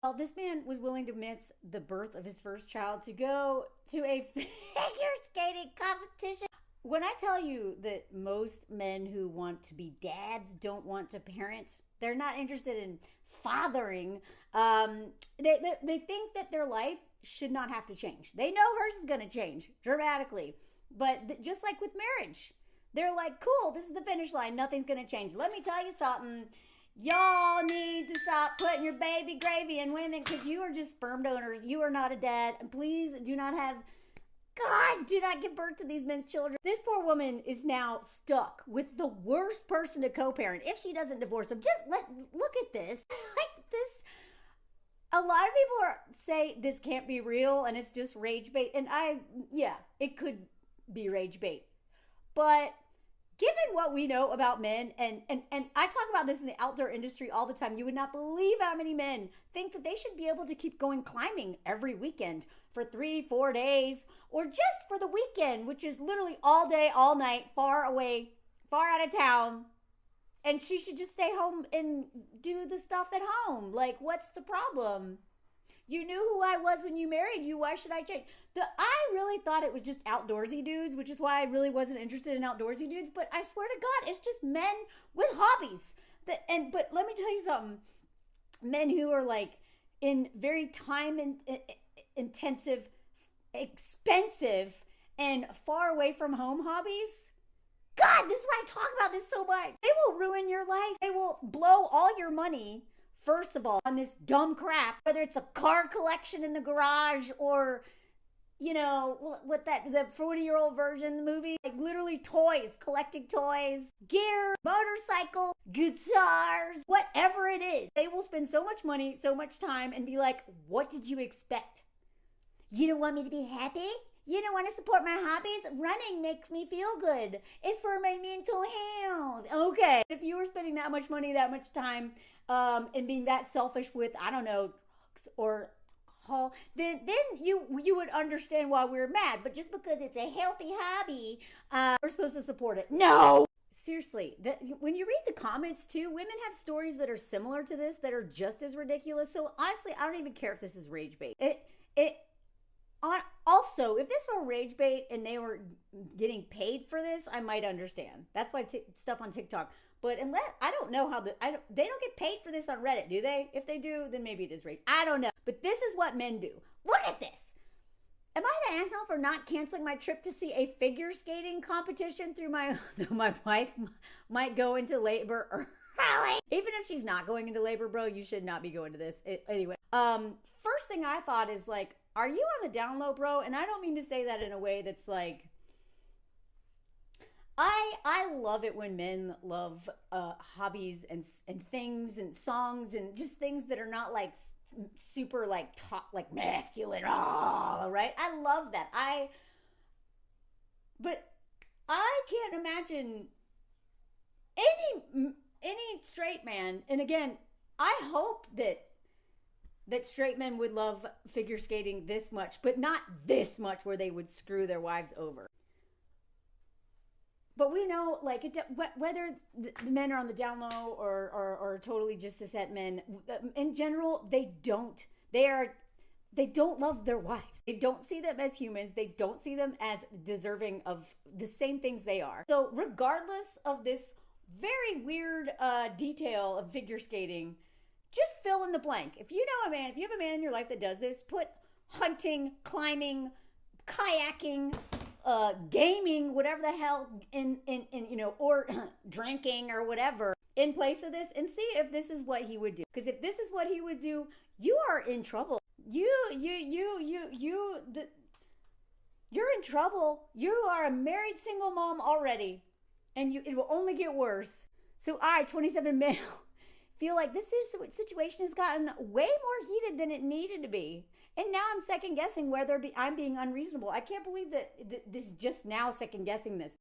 Well, this man was willing to miss the birth of his first child to go to a figure skating competition. When I tell you that most men who want to be dads don't want to parent, they're not interested in fathering. They think that their life should not have to change. They know hers is going to change dramatically. But just like with marriage, they're like, cool, this is the finish line. Nothing's going to change. Let me tell you something. Y'all need to stop putting your baby gravy in women because you are just sperm donors. You are not a dad. And please do not have, God, do not give birth to these men's children. This poor woman is now stuck with the worst person to co-parent if she doesn't divorce him. Just look at this. Like this. A lot of people say this can't be real and it's just rage bait. And yeah, it could be rage bait. But given what we know about men, and I talk about this in the outdoor industry all the time, you would not believe how many men think that they should be able to keep going climbing every weekend for 3-4 days, or just for the weekend, which is literally all day, all night, far away, far out of town. And she should just stay home and do the stuff at home. Like, what's the problem? You knew who I was when you married you. Why should I change? I really thought it was just outdoorsy dudes, which is why I really wasn't interested in outdoorsy dudes. But I swear to God, it's just men with hobbies. But let me tell you something. Men who are like in very time intensive, expensive, and far away from home hobbies. God, this is why I talk about this so much. They will ruin your life. They will blow all your money, first of all, on this dumb crap, whether it's a car collection in the garage or, you know, what the 40-year-old version of the movie, like literally toys, collecting toys, gear, motorcycle, guitars, whatever it is. They will spend so much money, so much time and be like, what did you expect? You don't want me to be happy? You don't want to support my hobbies? Running makes me feel good. It's for my mental health. Okay. If you were spending that much money, that much time, and being that selfish with, I don't know, drugs or alcohol, then you would understand why we were mad. But just because it's a healthy hobby, we're supposed to support it. No! Seriously, when you read the comments too, women have stories that are similar to this that are just as ridiculous. So honestly, I don't even care if this is rage bait. Also, if this were rage bait and they were getting paid for this, I might understand. That's why stuff on TikTok. But unless, I don't know how they don't get paid for this on Reddit, do they? If they do, then maybe it is rage. I don't know. But this is what men do. Look at this. Am I the asshole for not canceling my trip to see a figure skating competition through my wife might go into labor early? Even if she's not going into labor, bro, you should not be going to this. Anyway, first thing I thought is like, are you on the down low, bro? And I don't mean to say that in a way that's like, I love it when men love hobbies and things and songs and just things that are not like super like like masculine, right? I love that. But I can't imagine any straight man, and again, I hope that straight men would love figure skating this much, but not this much where they would screw their wives over. But we know, like, whether the men are on the down low or totally just a set men, in general, they don't love their wives. They don't see them as humans. They don't see them as deserving of the same things they are. So regardless of this very weird detail of figure skating, just fill in the blank. If you know a man, if you have a man in your life that does this, put hunting, climbing, kayaking, gaming, whatever the hell, in you know, or drinking or whatever in place of this, and see if this is what he would do. Because if this is what he would do, you are in trouble. You're in trouble. You are a married single mom already, and it will only get worse. So 27 male, feel like this situation has gotten way more heated than it needed to be. And now I'm second guessing whether I'm being unreasonable. I can't believe that this just now second guessing this.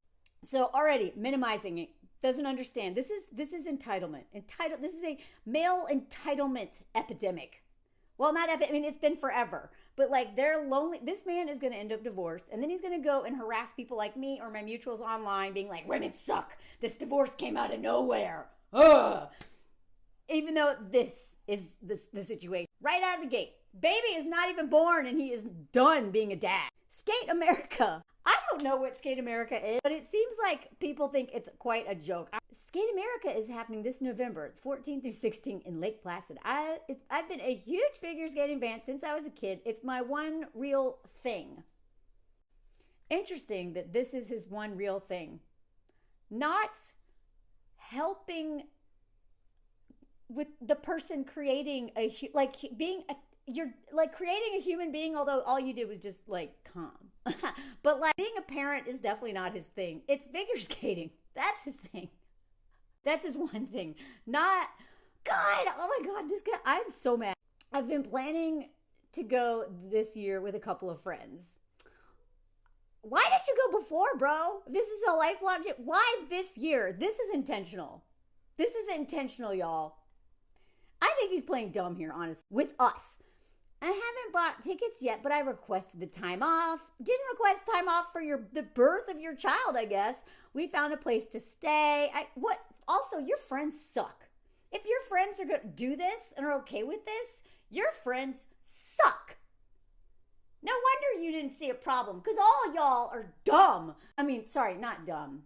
So already minimizing it, doesn't understand. This is entitlement. This is a male entitlement epidemic. Well, not I mean, it's been forever. But like, they're lonely. This man is going to end up divorced, and then he's going to go and harass people like me or my mutuals online, being like, women suck. This divorce came out of nowhere. Ugh. Even though this is the situation. Right out of the gate. Baby is not even born and he is done being a dad. Skate America. I don't know what Skate America is, but it seems like people think it's quite a joke. Skate America is happening this November, 14th through 16th in Lake Placid. I've been a huge figure skating fan since I was a kid. It's my one real thing. Interesting that this is his one real thing. Not helping with the person creating you're like creating a human being, although all you did was just like calm. But like being a parent is definitely not his thing. It's figure skating. That's his thing. That's his one thing. Not, God, oh my God, this guy, I'm so mad. I've been planning to go this year with a couple of friends. Why did you go before, bro? This is a lifelong shit. Why this year? This is intentional. This is intentional, y'all. I think he's playing dumb here, honestly, with us. I haven't bought tickets yet, but I requested the time off. Didn't request time off for the birth of your child, I guess. We found a place to stay. Also, your friends suck. If your friends are going to do this and are okay with this, your friends suck. No wonder you didn't see a problem, because all y'all are dumb. I mean, sorry, not dumb.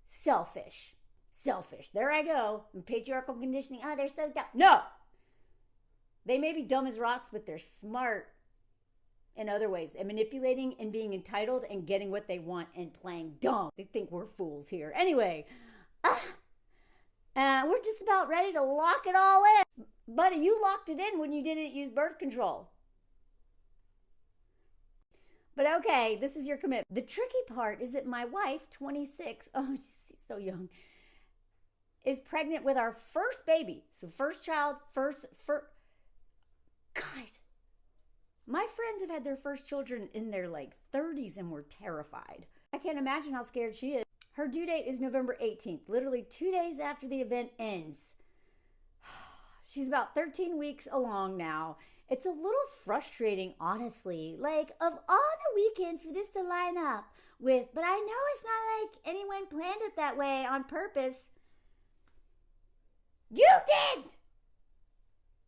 Selfish. Selfish. There I go. Patriarchal conditioning. Oh, they're so dumb. No. They may be dumb as rocks, but they're smart in other ways. And manipulating and being entitled and getting what they want and playing dumb. They think we're fools here. Anyway, we're just about ready to lock it all in. Buddy, you locked it in when you didn't use birth control. But okay, this is your commitment. The tricky part is that my wife, 26, she's so young, is pregnant with our first baby. So first child, first God. My friends have had their first children in their 30s and were terrified. I can't imagine how scared she is. Her due date is November 18th, literally 2 days after the event ends. She's about 13 weeks along now. It's a little frustrating, honestly. Of all the weekends for this to line up with, but I know it's not like anyone planned it that way on purpose. You did!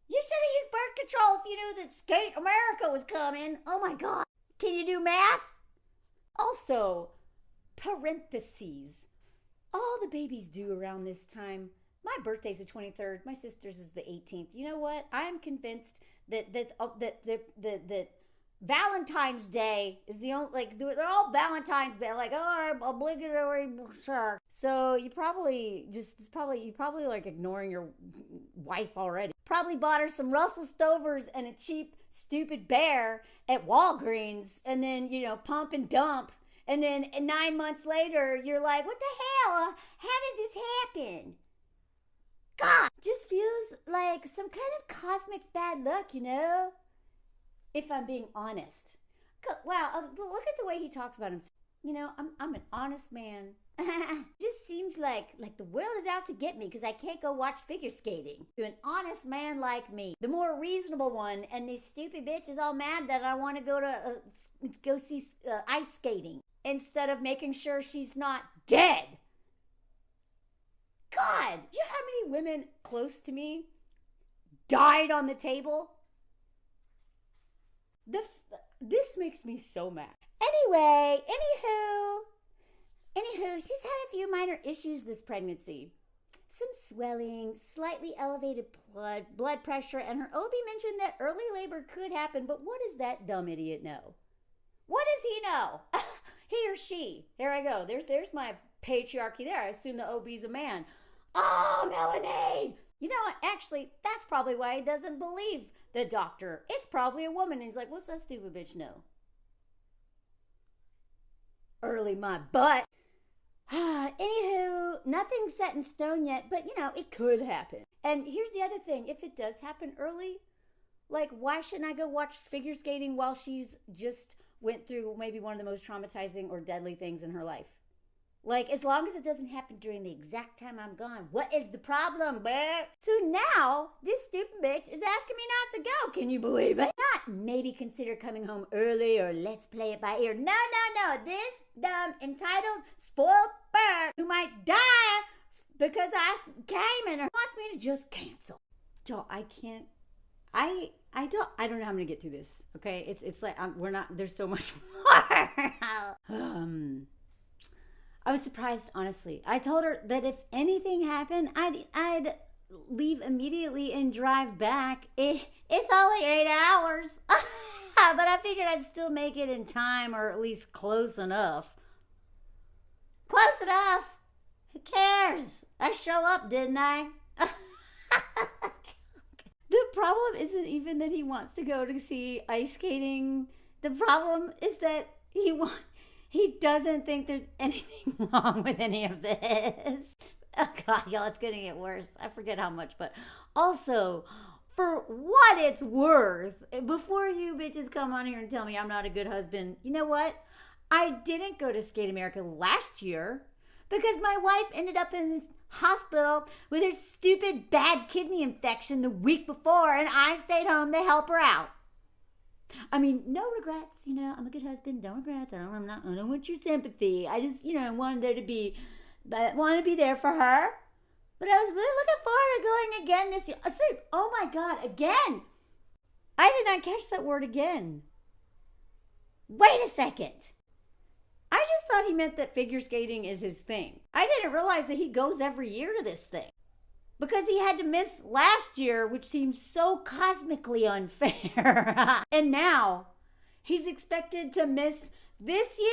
You should have used birth control if you knew that Skate America was coming. Oh my God. Can you do math? Also, parentheses. All the babies do around this time. My birthday's the 23rd. My sister's is the 18th. You know what? I am convinced that Valentine's Day is the only, they're all Valentine's Day, obligatory, sure. So you probably ignoring your wife already. Probably bought her some Russell Stovers and a cheap, stupid bear at Walgreens, and then, pump and dump. And then 9 months later, you're like, what the hell? How did this happen? God, just feels like some kind of cosmic bad luck, if I'm being honest. Wow, look at the way he talks about himself. I'm an honest man. Just seems like the world is out to get me because I can't go watch figure skating. To an honest man like me, the more reasonable one, and this stupid bitch is all mad that I want to go see ice skating instead of making sure she's not dead. God, you know how many women close to me died on the table? This makes me so mad. Anyway, she's had a few minor issues this pregnancy. Some swelling, slightly elevated blood pressure, and her OB mentioned that early labor could happen, but what does that dumb idiot know? What does he know? He or she. There I go. There's my patriarchy there. I assume the OB's a man. Oh, Melanie! You know what? Actually, that's probably why he doesn't believe the doctor. It's probably a woman. And he's like, what's that stupid bitch know? Early my butt. Anywho, nothing's set in stone yet, but it could happen. And here's the other thing. If it does happen early, why shouldn't I go watch figure skating while she's just went through maybe one of the most traumatizing or deadly things in her life? As long as it doesn't happen during the exact time I'm gone. What is the problem, bitch? So now, this stupid bitch is asking me not to go. Can you believe it? Not maybe consider coming home early or let's play it by ear. No. This dumb, entitled, spoiled bird who might die because I came and wants me to just cancel. Y'all, I can't I don't know how I'm gonna get through this. Okay, it's like we're not. There's so much more. I was surprised, honestly. I told her that if anything happened, I'd leave immediately and drive back. It's only 8 hours, but I figured I'd still make it in time, or at least close enough. Close enough. Who cares? I show up, didn't I? The problem isn't even that he wants to go to see ice skating. The problem is that he doesn't think there's anything wrong with any of this. Oh God, y'all, it's gonna get worse. I forget how much, but also, for what it's worth, before you bitches come on here and tell me I'm not a good husband, you know what? I didn't go to Skate America last year because my wife ended up in this hospital with her stupid bad kidney infection the week before, and I stayed home to help her out. I mean, no regrets, I'm a good husband, no regrets. I don't want your sympathy. I just, wanted there to be, wanted to be there for her. But I was really looking forward to going again this year. So, oh my God, again. I did not catch that word again. Wait a second. I just thought he meant that figure skating is his thing. I didn't realize that he goes every year to this thing. Because he had to miss last year, which seems so cosmically unfair. And now he's expected to miss this year.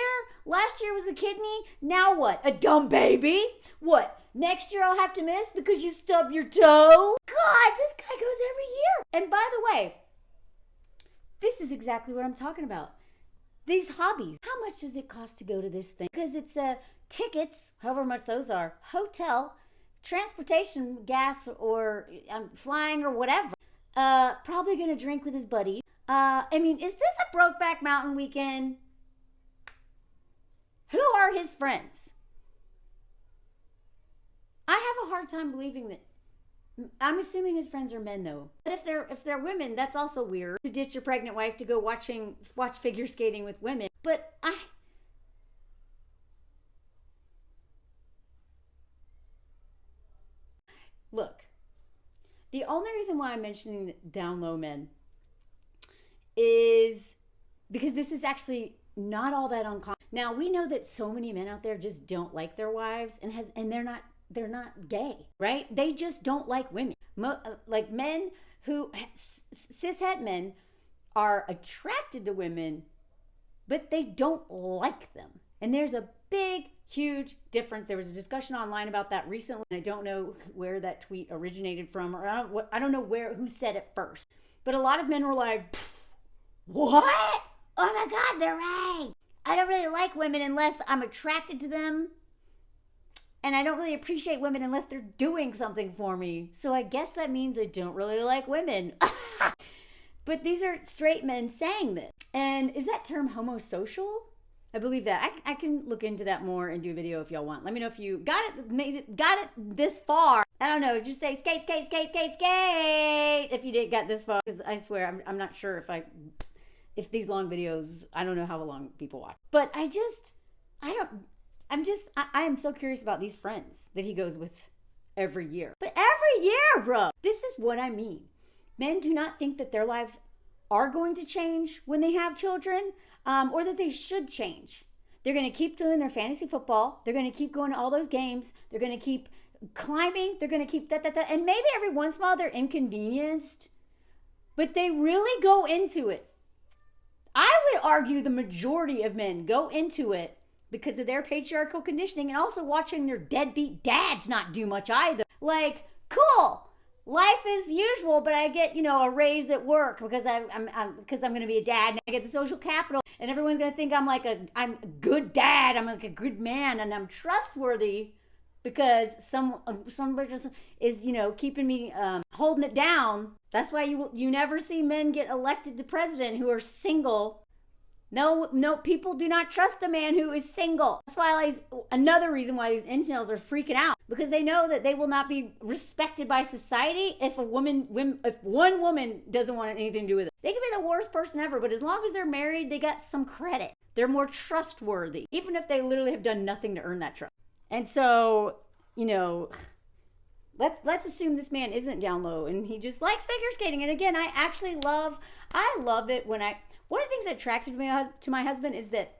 Last year was a kidney. Now what? A dumb baby? What? Next year I'll have to miss because you stubbed your toe? God, this guy goes every year. And by the way, this is exactly what I'm talking about. These hobbies. How much does it cost to go to this thing? Because it's tickets, however much those are, hotel, transportation, gas, or flying or whatever. Probably gonna drink with his buddy. Is this a Brokeback Mountain weekend? Who are his friends? I have a hard time believing that. I'm assuming his friends are men, though. But if they're women, that's also weird to ditch your pregnant wife to go watch figure skating with women. But look, the only reason why I'm mentioning down low men is because this is actually not all that uncommon. Now, we know that so many men out there just don't like their wives and they're not gay, right? They just don't like women. Like men who, cishet men are attracted to women, but they don't like them. And there's a big, huge difference. There was a discussion online about that recently. And I don't know where that tweet originated from, or I don't know who said it first. But a lot of men were like, what? Oh my God, they're right. I don't really like women unless I'm attracted to them. And I don't really appreciate women unless they're doing something for me. So I guess that means I don't really like women. But these are straight men saying this. And is that term homosocial? I believe that. I can look into that more and do a video if y'all want. Let me know if you got it this far. I don't know. Just say skate, skate, skate, skate, skate. If you didn't get this far. Because I swear, I'm not sure if these long videos, I don't know how long people watch. But I am so curious about these friends that he goes with every year. But every year, bro. This is what I mean. Men do not think that their lives are going to change when they have children, or that they should change. They're going to keep doing their fantasy football. They're going to keep going to all those games. They're going to keep climbing. They're going to keep that. And maybe every once in a while they're inconvenienced, but they really go into it. I would argue the majority of men go into it because of their patriarchal conditioning and also watching their deadbeat dads not do much either. Like, cool, life is usual, but I get, a raise at work because I'm going to be a dad, and I get the social capital, and everyone's going to think I'm a good dad, I'm like a good man, and I'm trustworthy because somebody just is, keeping me, holding it down. That's why you never see men get elected to president who are single. No, people do not trust a man who is single. That's why another reason why these incels are freaking out, because they know that they will not be respected by society if one woman doesn't want anything to do with it. They can be the worst person ever, but as long as they're married, they got some credit. They're more trustworthy, even if they literally have done nothing to earn that trust. And so, let's assume this man isn't down low and he just likes figure skating. And again, I love it when one of the things that attracted me to my husband is that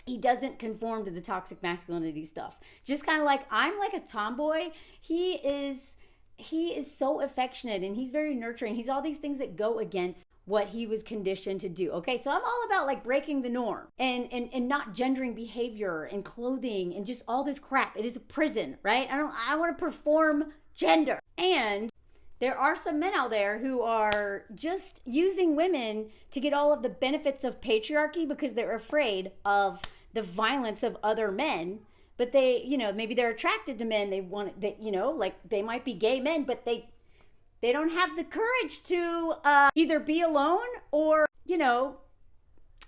he doesn't conform to the toxic masculinity stuff. Just kind of like, I'm like a tomboy. He is so affectionate and he's very nurturing. He's all these things that go against what he was conditioned to do. Okay, so I'm all about like breaking the norm and not gendering behavior and clothing and just all this crap. It is a prison, right? I want to perform gender. And there are some men out there who are just using women to get all of the benefits of patriarchy because they're afraid of the violence of other men. But they, maybe they're attracted to men. They want, like they might be gay men, but they don't have the courage to either be alone or,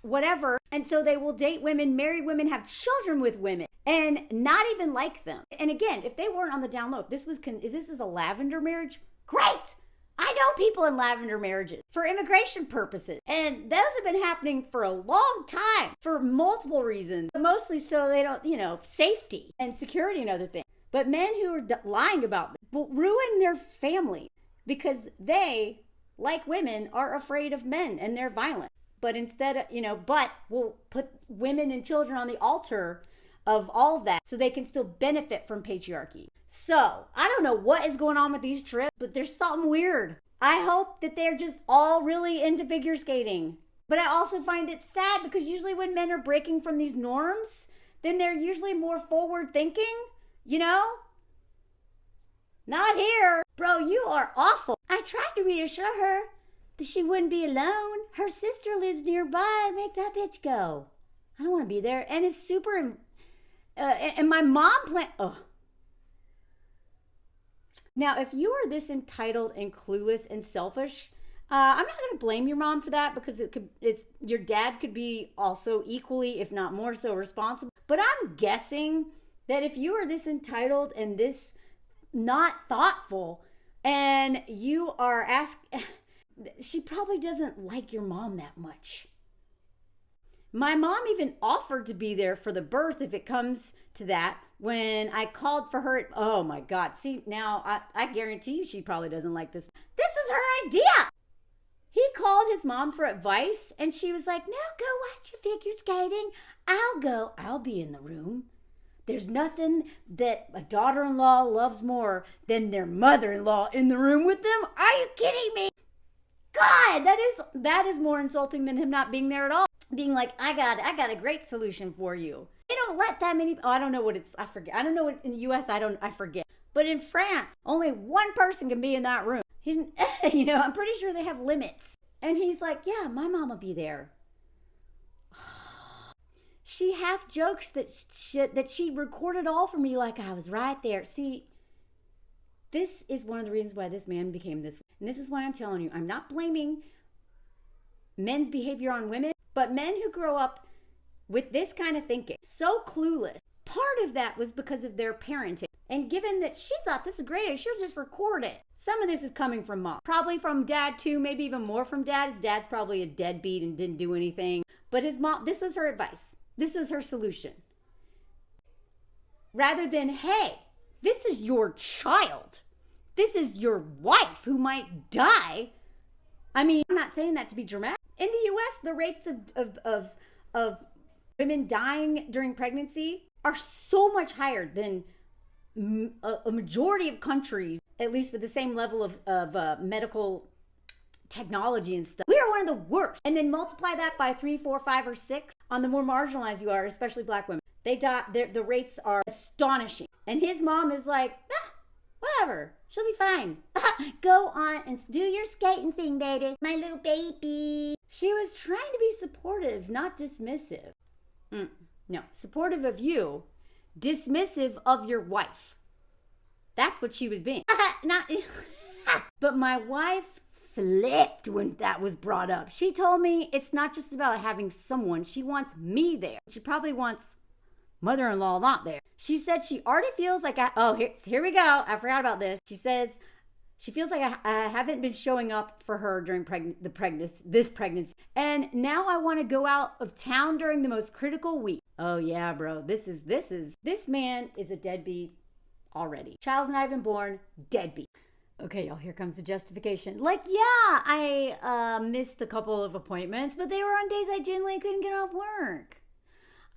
whatever. And so they will date women, marry women, have children with women, and not even like them. And again, if they weren't on the down low, if this is a lavender marriage, great. I know people in lavender marriages for immigration purposes. And those have been happening for a long time for multiple reasons. Mostly so they don't, safety and security and other things. But men who are lying about them will ruin their family because they, like women, are afraid of men and they're violent. But instead, but will put women and children on the altar of all of that so they can still benefit from patriarchy. So, I don't know what is going on with these trips, but there's something weird. I hope that they're just all really into figure skating. But I also find it sad because usually when men are breaking from these norms, then they're usually more forward thinking, Not here. Bro, you are awful. I tried to reassure her that she wouldn't be alone. Her sister lives nearby. Make that bitch go. I don't want to be there. And it's super... and my mom Now, if you are this entitled and clueless and selfish, I'm not going to blame your mom for that because your dad could be also equally, if not more so, responsible. But I'm guessing that if you are this entitled and this not thoughtful and you are she probably doesn't like your mom that much. My mom even offered to be there for the birth if it comes to that. When I called for her, oh my God. See, now I guarantee you she probably doesn't like this. This was her idea. He called his mom for advice and she was like, no, go watch your figure skating. I'll be in the room. There's nothing that a daughter-in-law loves more than their mother-in-law in the room with them. Are you kidding me? God, that is more insulting than him not being there at all. Being like, I got a great solution for you. They don't let that many, I don't know what I forget. I don't know what in the US, I forget. But in France, only one person can be in that room. He didn't, I'm pretty sure they have limits. And he's like, yeah, my mom will be there. She half jokes that she recorded all for me like I was right there. See, this is one of the reasons why this man became this way. And this is why I'm telling you, I'm not blaming men's behavior on women, but men who grow up with this kind of thinking, so clueless. Part of that was because of their parenting. And given that she thought this is great, she'll just record it. Some of this is coming from mom. Probably from dad too, maybe even more from dad. His dad's probably a deadbeat and didn't do anything. But his mom, this was her advice. This was her solution. Rather than, hey, this is your child. This is your wife who might die. I mean, I'm not saying that to be dramatic. In the US, the rates of women dying during pregnancy are so much higher than a majority of countries, at least with the same level of medical technology and stuff. We are one of the worst. And then multiply that by 3, 4, 5, or 6 on the more marginalized you are, especially black women. They die, the rates are astonishing. And his mom is like, whatever, she'll be fine. Go on and do your skating thing, baby. My little baby. She was trying to be supportive, not dismissive. No, supportive of you, dismissive of your wife. That's what she was being. But my wife flipped when that was brought up. She told me it's not just about having someone. She wants me there. She probably wants mother-in-law not there. She said she already feels like here we go. I forgot about this. She says she feels like I haven't been showing up for her during this pregnancy. And now I want to go out of town during the most critical week. Oh yeah, bro. This man is a deadbeat. already. Child's not even born, deadbeat. Okay, y'all, here comes the justification. Like, yeah, I missed a couple of appointments, but they were on days I genuinely couldn't get off work.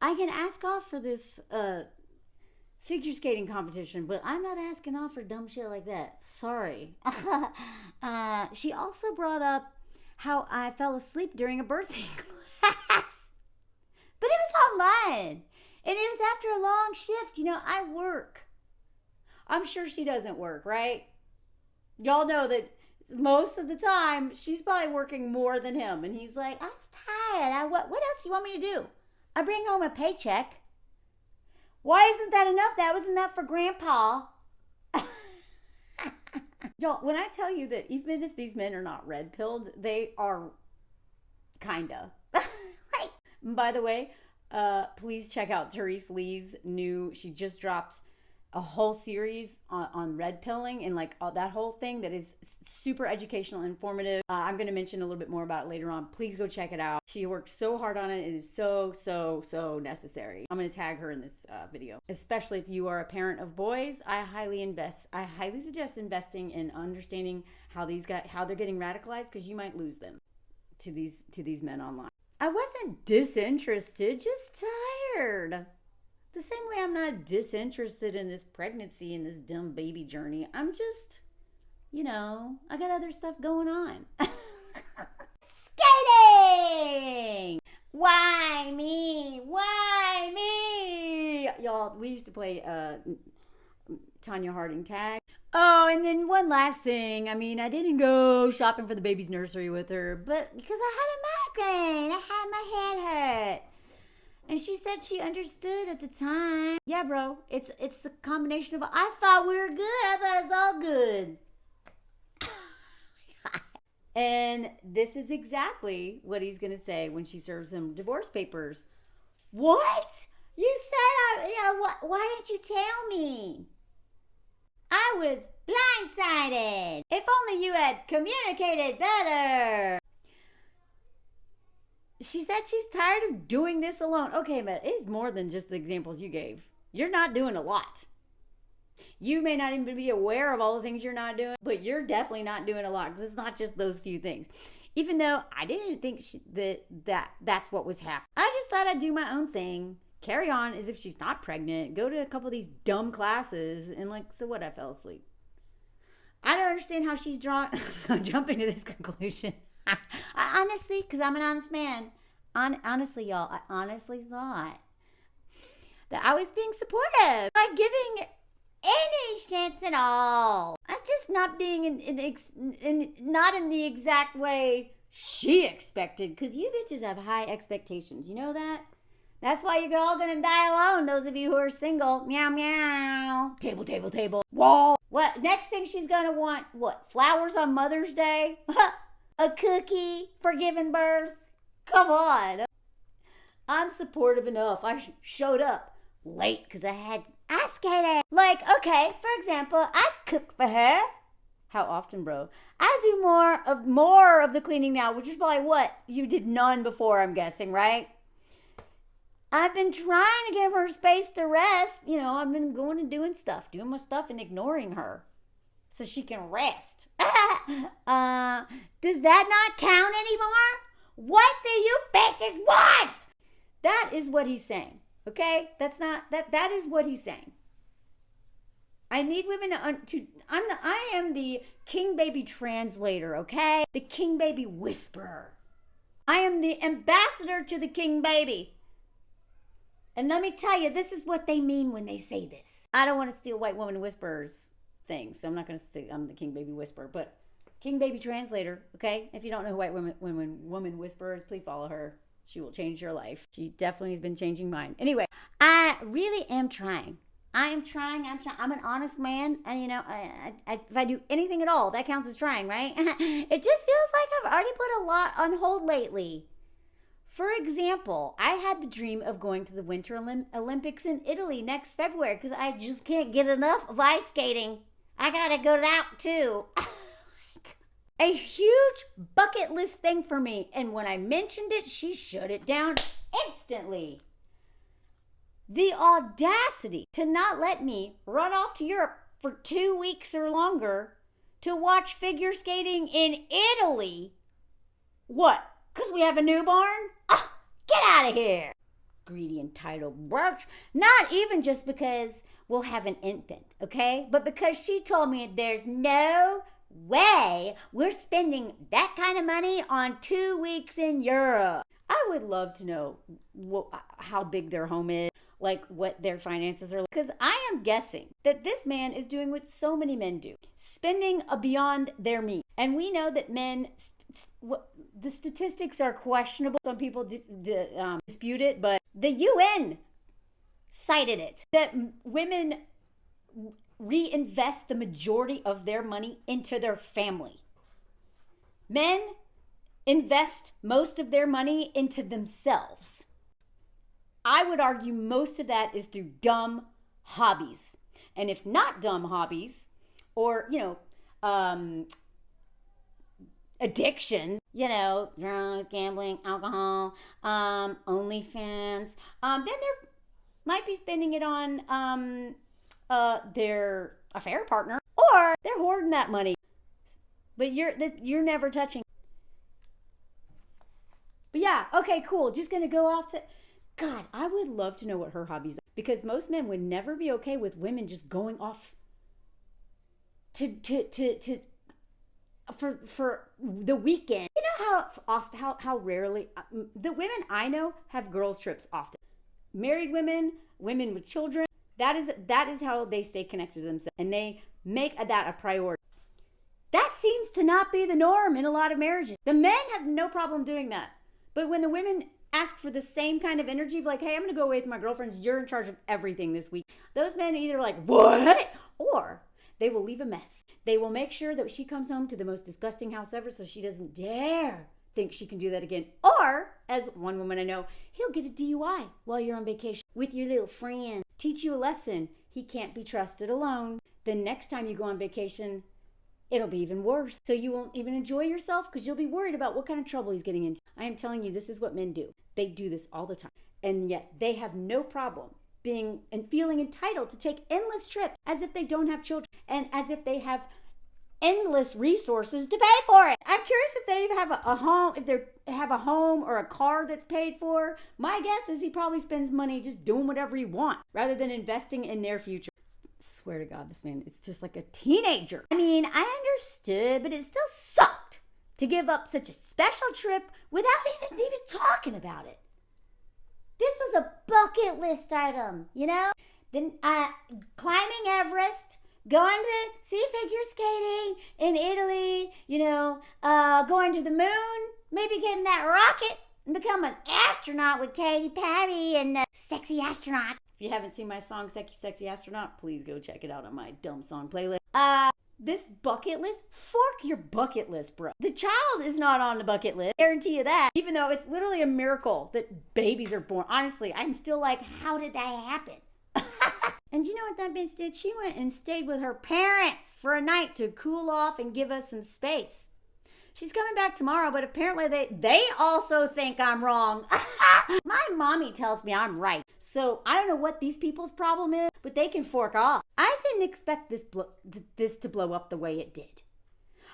I can ask off for this figure skating competition, but I'm not asking off for dumb shit like that. Sorry. She also brought up how I fell asleep during a birthing class. But it was online. And it was after a long shift. You know, I work. I'm sure she doesn't work, right? Y'all know that most of the time, she's probably working more than him. And he's like, I'm tired. What else do you want me to do? I bring home a paycheck. Why isn't that enough? That was enough for Grandpa. Y'all, when I tell you that even if these men are not red-pilled, they are kinda. Like, by the way, please check out Therese Lee's she just dropped a whole series on red pilling and like that whole thing that is super educational and informative. I'm going to mention a little bit more about it later on. Please go check it out. She worked so hard on it. It is so necessary. I'm going to tag her in this video. Especially if you are a parent of boys, I highly suggest investing in understanding how they're getting radicalized, because you might lose them to these men online. I wasn't disinterested, just tired. The same way I'm not disinterested in this pregnancy and this dumb baby journey. I'm just, I got other stuff going on. Skating! Why me? Why me? Y'all, we used to play Tanya Harding tag. Oh, and then one last thing. I mean, I didn't go shopping for the baby's nursery with her, but because I had a migraine. I had my head hurt. And she said she understood at the time. Yeah, bro, it's the combination of, I thought we were good. I thought it was all good. And this is exactly what he's going to say when she serves him divorce papers. What? You said, why didn't you tell me? I was blindsided. If only you had communicated better. She said she's tired of doing this alone. Okay, but it's more than just the examples you gave. You're not doing a lot. You may not even be aware of all the things you're not doing, but you're definitely not doing a lot, because it's not just those few things. Even though I didn't think that's what was happening. I just thought I'd do my own thing, carry on as if she's not pregnant, go to a couple of these dumb classes, and so what, I fell asleep. I don't understand how she's jumping to this conclusion. I honestly, because I'm an honest man, honestly, y'all, I honestly thought that I was being supportive by giving any chance at all. I was just not being not in the exact way she expected, because you bitches have high expectations. You know that? That's why you're all gonna die alone, those of you who are single. Meow, meow. Table. Wall. What? Next thing she's gonna want, what? Flowers on Mother's Day? A cookie for giving birth? Come on. I'm supportive enough. I showed up late because I had ice skating. Okay, for example, I cook for her. How often, bro? I do more of the cleaning now, which is probably what? You did none before, I'm guessing, right? I've been trying to give her space to rest. I've been going and doing my stuff and ignoring her so she can rest. Does that not count anymore? What do you bitches want? That is what he's saying. Okay? That is what he's saying. I need women I am the king baby translator, okay? The king baby whisperer. I am the ambassador to the king baby. And let me tell you, this is what they mean when they say this. I don't want to steal white woman whisperers thing, so I'm not going to say I'm the king baby whisperer, but king baby translator, okay? If you don't know who white woman whisperer is, please follow her. She will change your life. She definitely has been changing mine. Anyway, I really am trying. I'm an honest man, and if I do anything at all, that counts as trying, right? It just feels like I've already put a lot on hold lately. For example, I had the dream of going to the Winter Olympics in Italy next February because I just can't get enough of ice skating. I gotta go to that too. A huge bucket list thing for me. And when I mentioned it, she shut it down instantly. the audacity to not let me run off to Europe for 2 weeks or longer to watch figure skating in Italy. What? Because we have a newborn? Ah, get out of here. Greedy, entitled brooch. Not even just because we'll have an infant, okay? But because she told me there's no way we're spending that kind of money on 2 weeks in Europe. I would love to know how big their home is, like what their finances are, because I am guessing that this man is doing what so many men do, spending beyond their means. And we know that men, the statistics are questionable. Some people dispute it, but the UN cited it, that women reinvest the majority of their money into their family. Men invest most of their money into themselves. I would argue most of that is through dumb hobbies. And if not dumb hobbies, or, addictions, drugs, gambling, alcohol, OnlyFans, then they're might be spending it on their affair partner, or they're hoarding that money. But you're never touching. But yeah, okay, cool. Just gonna go off to God. I would love to know what her hobbies are, because most men would never be okay with women just going off for the weekend. You know how rarely the women I know have girls trips often. Married women with children, that is how they stay connected to themselves, and they make that a priority. That seems to not be the norm in a lot of marriages. The men have no problem doing that. But when the women ask for the same kind of energy of like, hey, I'm going to go away with my girlfriends, you're in charge of everything this week, those men are either like, what? Or they will leave a mess. They will make sure that she comes home to the most disgusting house ever, so she doesn't dare think she can do that again. Or, as one woman I know, he'll get a DUI while you're on vacation with your little friend. Teach you a lesson. He can't be trusted alone. The next time you go on vacation, it'll be even worse. So you won't even enjoy yourself because you'll be worried about what kind of trouble he's getting into. I am telling you, this is what men do. They do this all the time. And yet they have no problem being and feeling entitled to take endless trips as if they don't have children and as if they have endless resources to pay for it. I'm curious if they even have a home, if they have a home or a car that's paid for. My guess is he probably spends money just doing whatever he wants rather than investing in their future. Swear to God, this man is just like a teenager. I mean, I understood, but it still sucked to give up such a special trip without even talking about it. This was a bucket list item, Then climbing Everest, going to see figure skating in Italy, going to the moon, maybe getting that rocket and become an astronaut with Katy Perry and Sexy Astronaut. If you haven't seen my song, Sexy Astronaut, please go check it out on my dumb song playlist. This bucket list, fork your bucket list, bro. The child is not on the bucket list. I guarantee you that. Even though it's literally a miracle that babies are born. Honestly, I'm still like, how did that happen? And you know what that bitch did? She went and stayed with her parents for a night to cool off and give us some space. She's coming back tomorrow, but apparently they also think I'm wrong. My mommy tells me I'm right. So I don't know what these people's problem is, but they can fork off. I didn't expect this to blow up the way it did.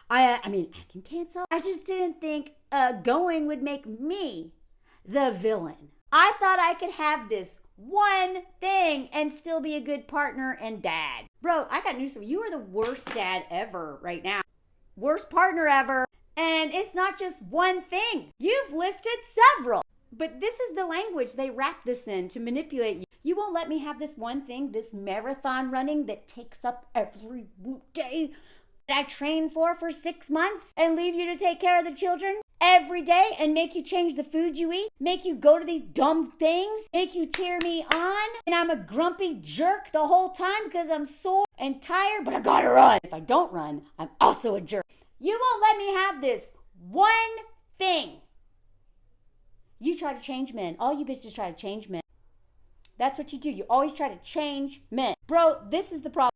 I mean, I can cancel. I just didn't think going would make me the villain. I thought I could have this one thing and still be a good partner and dad. Bro, I got news for you. You are the worst dad ever right now. Worst partner ever. And it's not just one thing. You've listed several. But this is the language they wrap this in to manipulate you. You won't let me have this one thing, this marathon running that takes up every day that I trained for 6 months, and leave you to take care of the children every day and make you change the food you eat, make you go to these dumb things, make you cheer me on, and I'm a grumpy jerk the whole time because I'm sore and tired, but I gotta run. If I don't run, I'm also a jerk. You won't let me have this one thing. You try to change men. All you bitches try to change men. That's what you do. You always try to change men. Bro, this is the problem.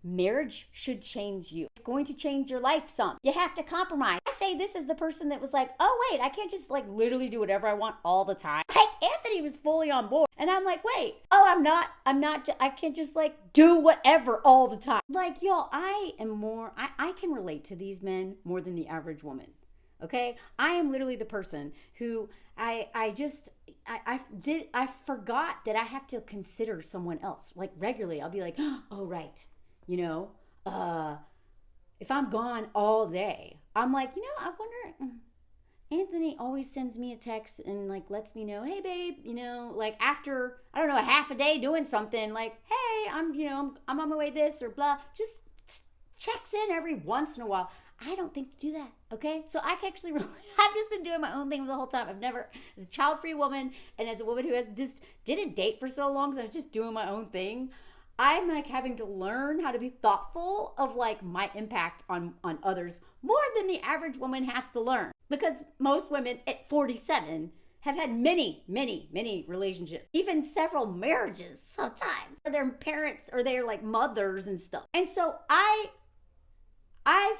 Marriage should change you. It's going to change your life some. You have to compromise. I say this as the person that was like, oh wait, I can't just like literally do whatever I want all the time. Like Anthony was fully on board. And I'm like, wait, oh, I can't just like do whatever all the time. Like, y'all, I can relate to these men more than the average woman. Okay? I am literally the person who I forgot that I have to consider someone else. Like regularly, I'll be like, oh, right. You know, if I'm gone all day, I'm like, you know, I wonder, Anthony always sends me a text and like lets me know, hey babe, you know, like after, I don't know, a half a day doing something, like, hey, I'm on my way this or blah, just checks in every once in a while. I don't think you do that, okay? So I can actually really, I've just been doing my own thing the whole time. I've never, as a child-free woman and as a woman who has just didn't date for so long, so I was just doing my own thing, I'm like having to learn how to be thoughtful of like my impact on others more than the average woman has to learn. Because most women at 47 have had many relationships, even several marriages sometimes. Or their parents or they're like mothers and stuff. And so I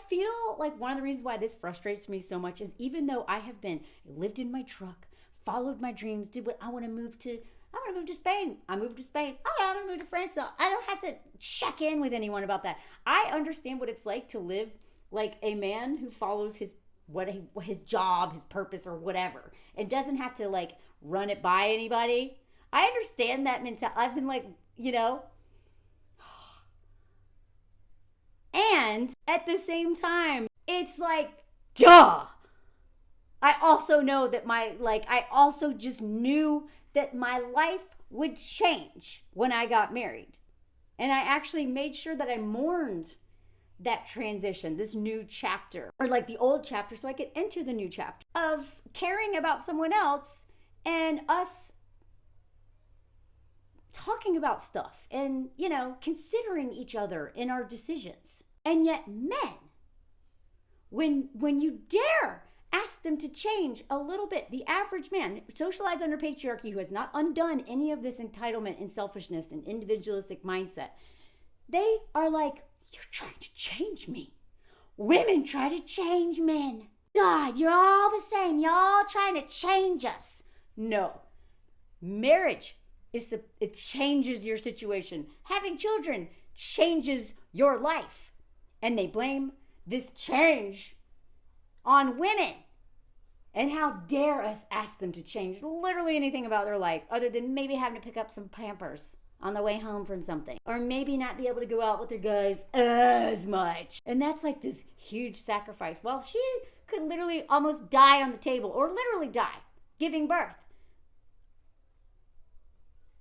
feel like one of the reasons why this frustrates me so much is even though I have lived in my truck, followed my dreams, did what I want to move to Spain. I moved to Spain. Oh, I want to move to France. So I don't have to check in with anyone about that. I understand what it's like to live like a man who follows his job, his purpose or whatever, and doesn't have to like run it by anybody. I understand that mentality. I've been like, you know, and at the same time, it's like, duh. I also know that I also just knew that my life would change when I got married. And I actually made sure that I mourned that transition, this new chapter, or like the old chapter, so I could enter the new chapter of caring about someone else and us talking about stuff and, you know, considering each other in our decisions. And yet men, when you dare ask them to change a little bit, the average man, socialized under patriarchy, who has not undone any of this entitlement and selfishness and individualistic mindset, they are like, you're trying to change me. Women try to change men. God, you're all the same. Y'all trying to change us. No. Marriage, it changes your situation. Having children changes your life. And they blame this change on women. And how dare us ask them to change literally anything about their life other than maybe having to pick up some Pampers on the way home from something. Or maybe not be able to go out with their guys as much. And that's like this huge sacrifice. Well, she could literally almost die on the table or literally die giving birth.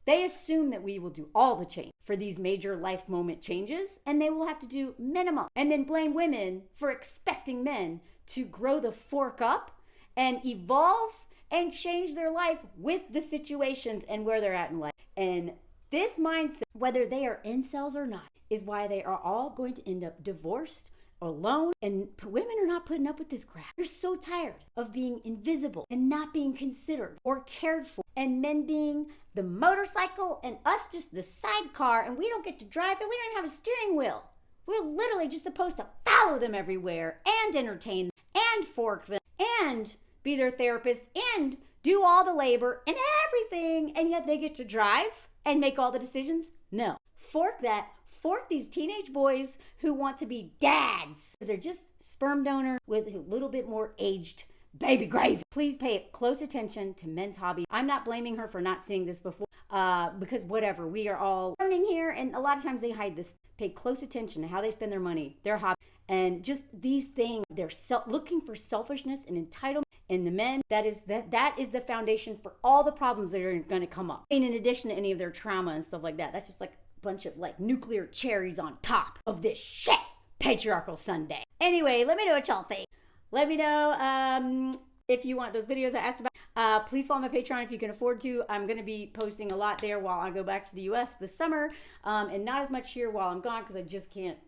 They assume that we will do all the change for these major life moment changes, and they will have to do minimum. And then blame women for expecting men to grow the fork up and evolve and change their life with the situations and where they're at in life. And this mindset, whether they are incels or not, is why they are all going to end up divorced, alone, and women are not putting up with this crap. They're so tired of being invisible and not being considered or cared for, and men being the motorcycle and us just the sidecar, and we don't get to drive it. We don't even have a steering wheel. We're literally just supposed to follow them everywhere and entertain them and fork them and be their therapist and do all the labor and everything, and yet they get to drive and make all the decisions? No. Fork that. Fork these teenage boys who want to be dads. They're just sperm donor with a little bit more aged baby gravy. Please pay close attention to men's hobby. I'm not blaming her for not seeing this before because whatever, we are all learning here, and a lot of times they hide this. Pay close attention to how they spend their money, their hobby, and just these things. They're looking for selfishness and entitlement in the men. That is the foundation for all the problems that are going to come up. And in addition to any of their trauma and stuff like that, that's just like bunch of like nuclear cherries on top of this shit patriarchal Sunday. Anyway, let me know what y'all think. Let me know if you want those videos I asked about. Please follow my Patreon if you can afford to. I'm going to be posting a lot there while I go back to the US this summer, and not as much here while I'm gone because I just can't,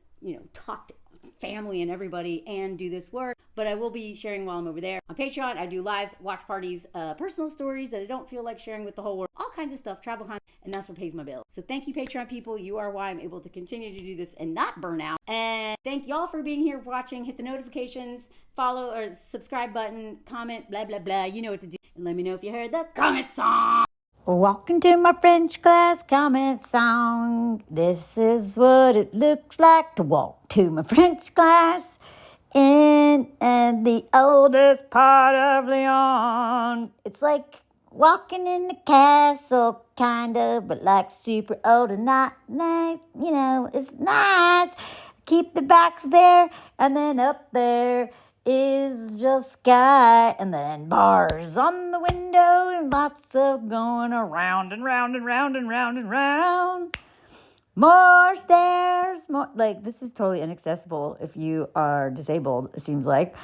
talk to family and everybody and do this work. But I will be sharing while I'm over there. On Patreon, I do lives, watch parties, personal stories that I don't feel like sharing with the whole world, all kinds of stuff, travel content, and that's what pays my bills. So thank you, Patreon people. You are why I'm able to continue to do this and not burn out. And thank y'all for being here, watching. Hit the notifications, follow or subscribe button, comment, blah, blah, blah. You know what to do. And let me know if you heard the comment song. Walking to my French class comment song. This is what it looks like to walk to my French class in the oldest part of Lyon. It's like walking in the castle, kind of, but like super old and not nice. You know, it's nice. Keep the box there, and then up there is just sky, and then bars on the window, and lots of going around and round and round and round and round. More stairs, more, like, this is totally inaccessible if you are disabled, it seems like,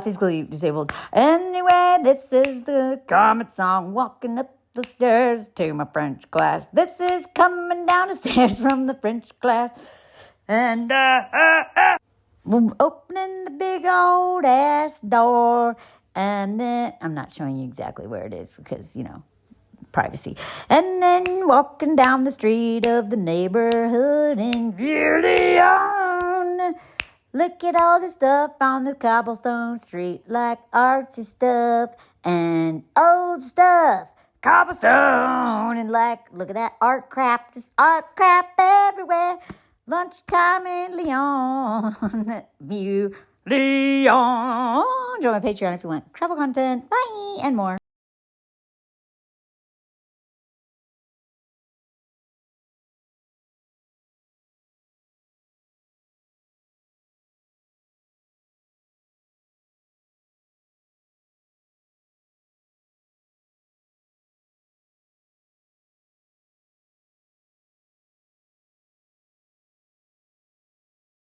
physically disabled. Anyway, this is the comment song, walking up the stairs to my French class. This is coming down the stairs from the French class, and opening the big old ass door, and then I'm not showing you exactly where it is because, you know, privacy. And then walking down the street of the neighborhood in Vilifying. Look at all the stuff on the cobblestone street, like artsy stuff and old stuff. Cobblestone, and like, look at that art crap, just art crap everywhere. Lunchtime in Lyon. View Lyon. Join my Patreon if you want travel content. Bye, and more.